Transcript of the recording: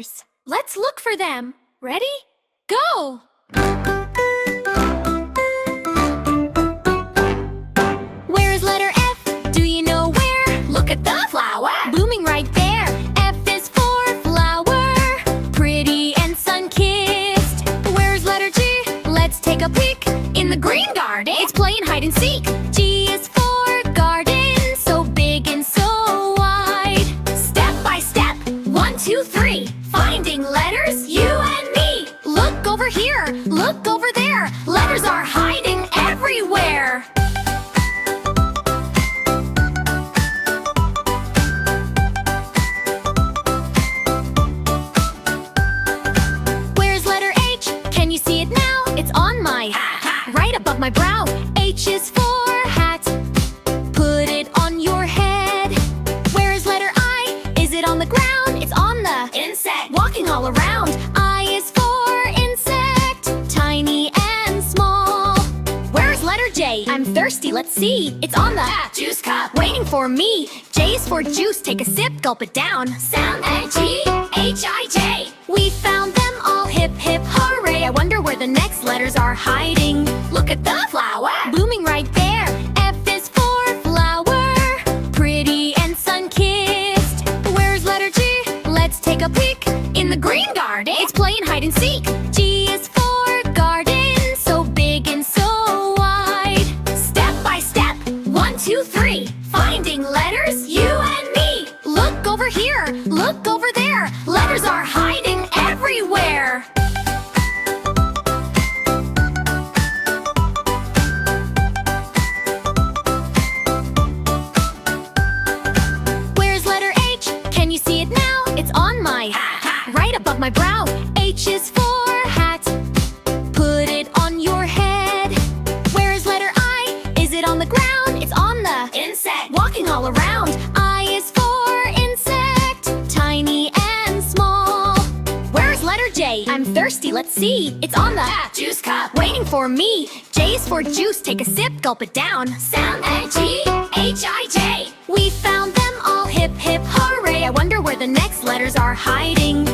letters. Let's look for them. Ready? Go! Where's letter F? Do you know where? Look at the flower, blooming right there. F is for flower, pretty and sun-kissed. Where's letter G? Let's take a peek. In the green garden, it's playing hide and seek. G is for garden, so big and so wide. Step by step, 1, 2, 3, finding letters, you and me. Look over here, look over there. Letters are hiding everywhere. Where's letter H? Can you see it now? It's on my hat, right above my brow. H is for hat. Put it on your head. Where is letter I? Is it on the ground? It's on the insect, walking all around. I is for insect, tiny and small. Where's letter J? I'm thirsty, let's see. It's on the juice cup, waiting for me. J is for juice, take a sip, gulp it down. Sound and G-H-I-J. We found them all, hip hip hooray. I wonder where the next letters are hiding. Look at the flower, blooming right there. F is for flower, pretty and sun-kissed. Where's letter G? Let's take a peek. In the green garden, it's playing hide and seek. G is for garden, so big and so wide. Step by step, 1, 2, 3, finding letters, you and me. Look over here, look over there. Letters are hiding everywhere. Where's letter H? Can you see it now? It's on my hat, right above my brow. H is for hat. Put it on your head. Where is letter I? Is it on the ground? It's on the insect, walking all around. I is for insect, tiny and small. Where's letter J? I'm thirsty, let's see. It's on the juice cup, waiting for me. J is for juice, take a sip, gulp it down. Sound and G-H-I-J. We found them all, hip hip hooray. I wonder where the next letters are hiding.